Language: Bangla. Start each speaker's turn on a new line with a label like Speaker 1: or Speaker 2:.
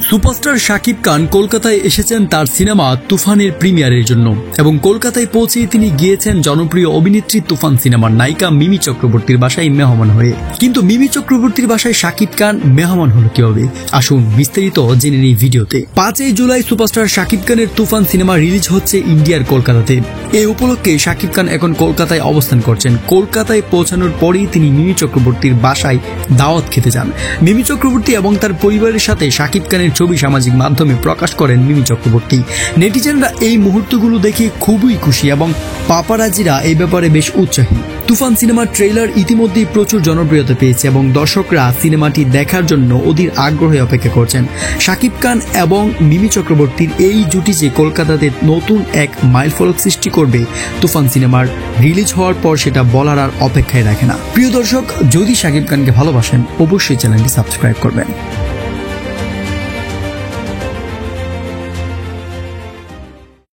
Speaker 1: সুপারস্টার শাকিব খান কলকাতায় এসেছেন তার সিনেমা তুফানের প্রিমিয়ারের জন্য এবং কলকাতায় পৌঁছে তিনি গিয়েছেন জনপ্রিয় অভিনেত্রী তুফান সিনেমার নায়িকা মিমি চক্রবর্তীর বাসায় মেহমান হয়ে। কিন্তু মিমি চক্রবর্তীর বাসায় শাকিব খান মেহমান হলো কিভাবে, আসুন বিস্তারিত জেনে নিই ভিডিওতে। 5 জুলাই সুপারস্টার শাকিব খানের তুফান সিনেমা রিলিজ হচ্ছে ইন্ডিয়ার কলকাতাতে। এই উপলক্ষে শাকিব খান এখন কলকাতায় অবস্থান করছেন। কলকাতায় পৌঁছানোর পরেই তিনি মিমি চক্রবর্তীর বাসায় দাওয়াত খেতে যান। মিমি চক্রবর্তী এবং তার পরিবারের সাথে শাকিব খানের ছবি সামাজিক মাধ্যমে প্রকাশ করেন মিমি চক্রবর্তী। নেটিজেনরা এই মুহূর্তগুলো দেখে খুবই খুশি এবং পাপারাজিরা এই ব্যাপারে বেশ উৎসাহী। তুফান সিনেমার ট্রেইলার ইতিমধ্যেই প্রচুর জনপ্রিয়তা পেয়েছে এবং দর্শকরা সিনেমাটি দেখার জন্য অধীর আগ্রহে অপেক্ষা করছেন। শাকিব খান এবং মিমি চক্রবর্তীর এই জুটি যে কলকাতাতে নতুন এক মাইলফলক সৃষ্টি করবে তুফান সিনেমার রিলিজ হওয়ার পর সেটা বলার আর অপেক্ষায় রাখে না। প্রিয় দর্শক, যদি শাকিব খানকে ভালোবাসেন অবশ্যই চ্যানেলটি সাবস্ক্রাইব করবেন।